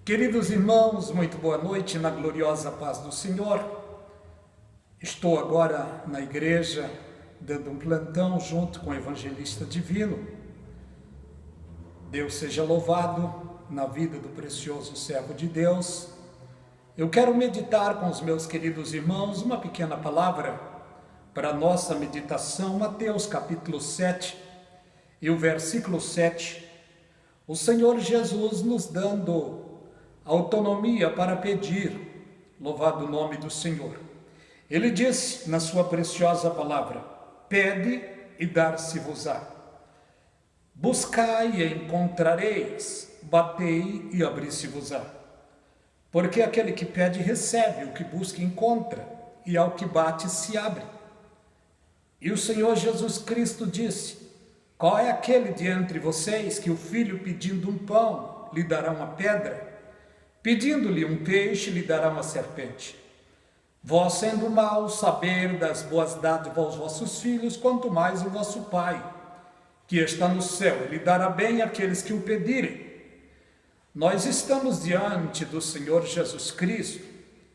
Queridos irmãos, muito boa noite na gloriosa paz do Senhor. Estou agora na igreja dando um plantão junto com o evangelista divino. Deus seja louvado na vida do precioso servo de Deus. Eu quero meditar com os meus queridos irmãos uma pequena palavra para a nossa meditação, Mateus capítulo 7 e o versículo 7. O Senhor Jesus nos dando autonomia para pedir, louvado o nome do Senhor. Ele disse na sua preciosa palavra: pede e dar-se-vos-á. Buscai e encontrareis, batei e abrir-se-vos-á. Porque aquele que pede recebe, o que busca encontra, e ao que bate se abre. E o Senhor Jesus Cristo disse: qual é aquele de entre vocês que o filho pedindo um pão lhe dará uma pedra? Pedindo-lhe um peixe, lhe dará uma serpente. Vós, sendo maus, saber das boas dádivas aos vossos filhos, quanto mais o vosso Pai, que está no céu, lhe dará bem àqueles que o pedirem. Nós estamos diante do Senhor Jesus Cristo,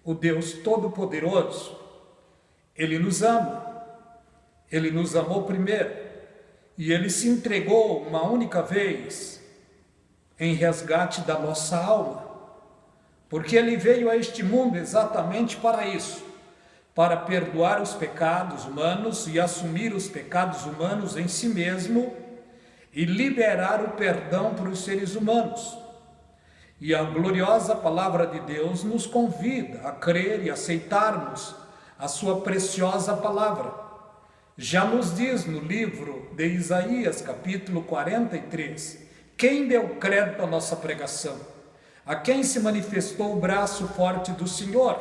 o Deus Todo-Poderoso. Ele nos ama, Ele nos amou primeiro, e Ele se entregou uma única vez em resgate da nossa alma. Porque Ele veio a este mundo exatamente para isso, para perdoar os pecados humanos e assumir os pecados humanos em si mesmo e liberar o perdão para os seres humanos. E a gloriosa palavra de Deus nos convida a crer e aceitarmos a sua preciosa palavra. Já nos diz no livro de Isaías, capítulo 43, quem deu crédito à nossa pregação? A quem se manifestou o braço forte do Senhor?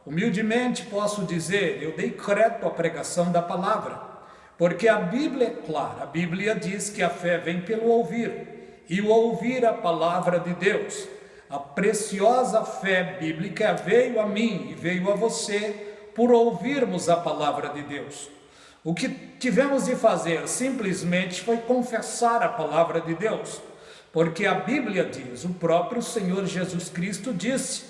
Humildemente posso dizer, eu dei crédito à pregação da palavra, porque a Bíblia é clara, a Bíblia diz que a fé vem pelo ouvir, e o ouvir a palavra de Deus. A preciosa fé bíblica veio a mim e veio a você por ouvirmos a palavra de Deus. O que tivemos de fazer simplesmente foi confessar a palavra de Deus. Porque a Bíblia diz, o próprio Senhor Jesus Cristo disse: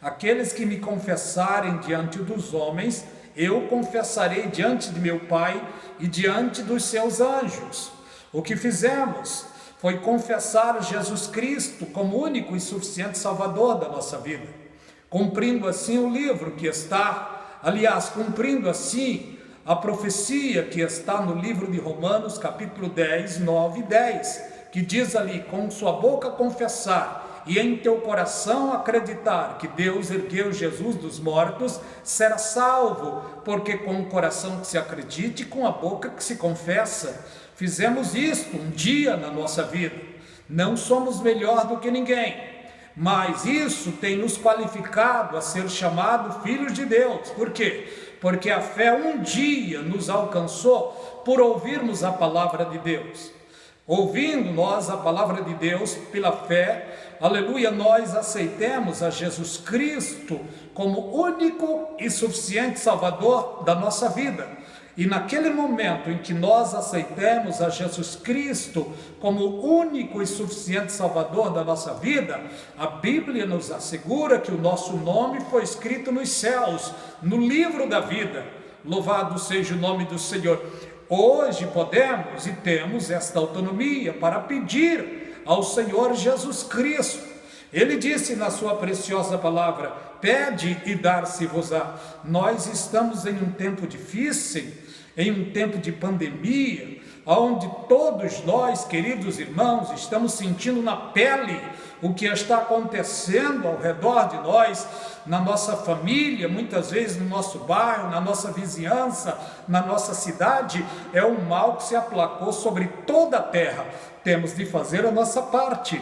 aqueles que me confessarem diante dos homens, eu confessarei diante de meu Pai e diante dos seus anjos. O que fizemos foi confessar Jesus Cristo como único e suficiente Salvador da nossa vida, cumprindo assim o livro que está, cumprindo assim a profecia que está no livro de Romanos, capítulo 10, 9 e 10, que diz ali, com sua boca confessar e em teu coração acreditar que Deus ergueu Jesus dos mortos, será salvo, porque com o coração que se acredita e com a boca que se confessa. Fizemos isto um dia na nossa vida. Não somos melhor do que ninguém, mas isso tem nos qualificado a ser chamado filhos de Deus. Por quê? Porque a fé um dia nos alcançou por ouvirmos a palavra de Deus. Ouvindo nós a palavra de Deus pela fé, aleluia, nós aceitemos a Jesus Cristo como único e suficiente Salvador da nossa vida. E naquele momento em que nós aceitemos a Jesus Cristo como único e suficiente Salvador da nossa vida, a Bíblia nos assegura que o nosso nome foi escrito nos céus, no livro da vida. Louvado seja o nome do Senhor. Hoje podemos e temos esta autonomia para pedir ao Senhor Jesus Cristo. Ele disse na sua preciosa palavra: pede e dar-se-vos-á. Nós estamos em um tempo difícil, em um tempo de pandemia, onde todos nós, queridos irmãos, estamos sentindo na pele o que está acontecendo ao redor de nós, na nossa família, muitas vezes no nosso bairro, na nossa vizinhança, na nossa cidade. É um mal que se aplacou sobre toda a terra. Temos de fazer a nossa parte.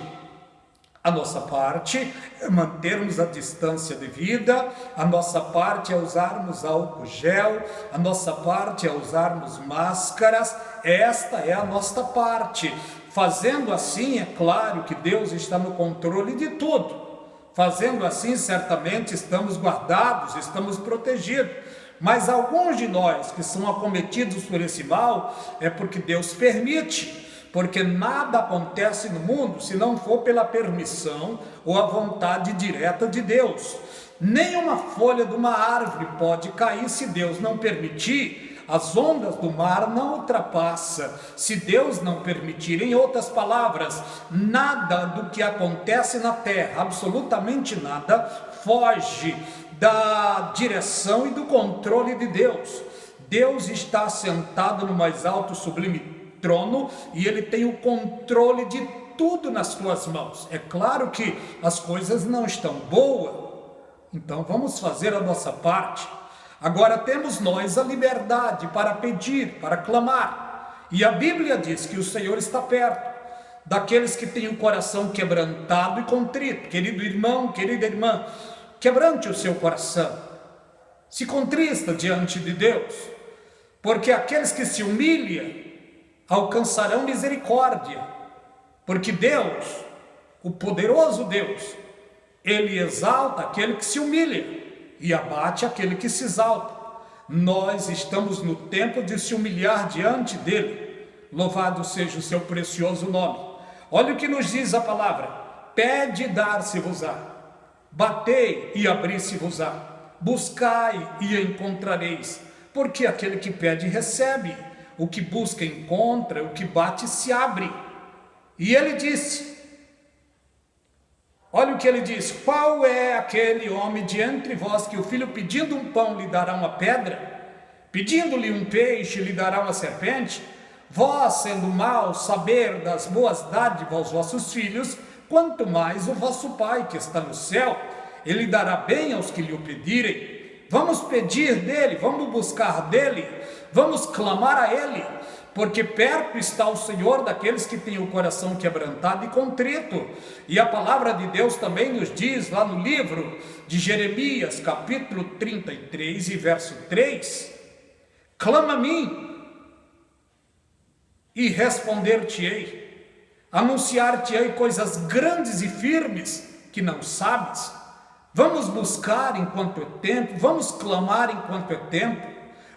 A nossa parte é mantermos a distância devida, a nossa parte é usarmos álcool gel, a nossa parte é usarmos máscaras. Esta é a nossa parte. Fazendo assim, é claro que Deus está no controle de tudo. Fazendo assim, certamente estamos guardados, estamos protegidos. Mas alguns de nós que são acometidos por esse mal, é porque Deus permite. porque nada acontece no mundo se não for pela permissão ou a vontade direta de Deus. Nenhuma folha de uma árvore pode cair se Deus não permitir. As ondas do mar não ultrapassam se Deus não permitir. Em outras palavras, nada do que acontece na terra, absolutamente nada, foge da direção e do controle de Deus. Deus está sentado no mais alto sublime trono e Ele tem o controle de tudo nas suas mãos. É claro que as coisas não estão boas, então vamos fazer a nossa parte. Agora temos nós a liberdade para pedir, para clamar. E a Bíblia diz que o Senhor está perto daqueles que têm o coração quebrantado e contrito. Querido irmão, querida irmã, quebrante o seu coração. Se contrista diante de Deus, porque aqueles que se humilham alcançarão misericórdia. Porque Deus, o poderoso Deus, Ele exalta aquele que se humilha e abate aquele que se exalta. Nós estamos no tempo de se humilhar diante dele. Louvado seja o seu precioso nome. Olha o que nos diz a palavra: pede e dar-se-vos-á, batei e abrir-se-vos-á, buscai e encontrareis, porque aquele que pede recebe, o que busca encontra, o que bate se abre. E ele disse, olha o que ele diz: qual é aquele homem de entre vós que o filho pedindo um pão lhe dará uma pedra? Pedindo-lhe um peixe lhe dará uma serpente? Vós, sendo maus, saber das boas dádivas aos vossos filhos, quanto mais o vosso Pai que está no céu, Ele dará bem aos que lhe o pedirem. Vamos pedir dele, vamos buscar dele, vamos clamar a ele, porque perto está o Senhor daqueles que têm o coração quebrantado e contrito. E a palavra de Deus também nos diz lá no livro de Jeremias, capítulo 33 e verso 3, clama a mim e responder-te-ei, anunciar-te-ei coisas grandes e firmes que não sabes. Vamos buscar enquanto é tempo, vamos clamar enquanto é tempo,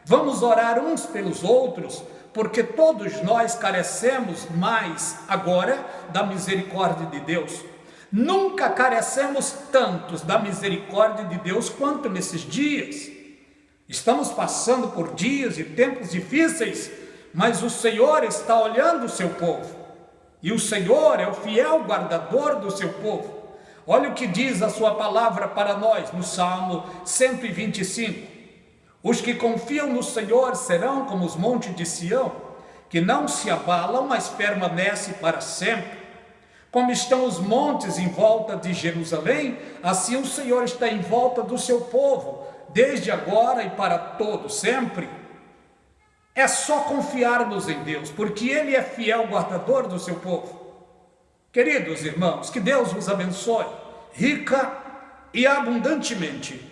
vamos orar uns pelos outros, porque todos nós carecemos mais agora da misericórdia de Deus. Nunca carecemos tantos da misericórdia de Deus quanto nesses dias. Estamos passando por dias e tempos difíceis, mas o Senhor está olhando o seu povo, e o Senhor é o fiel guardador do seu povo. Olha o que diz a sua palavra para nós no Salmo 125. Os que confiam no Senhor serão como os montes de Sião, que não se abalam, mas permanecem para sempre. Como estão os montes em volta de Jerusalém, assim o Senhor está em volta do seu povo, desde agora e para todo sempre. É só confiarmos em Deus, porque Ele é fiel guardador do seu povo. Queridos irmãos, que Deus vos abençoe, rica e abundantemente.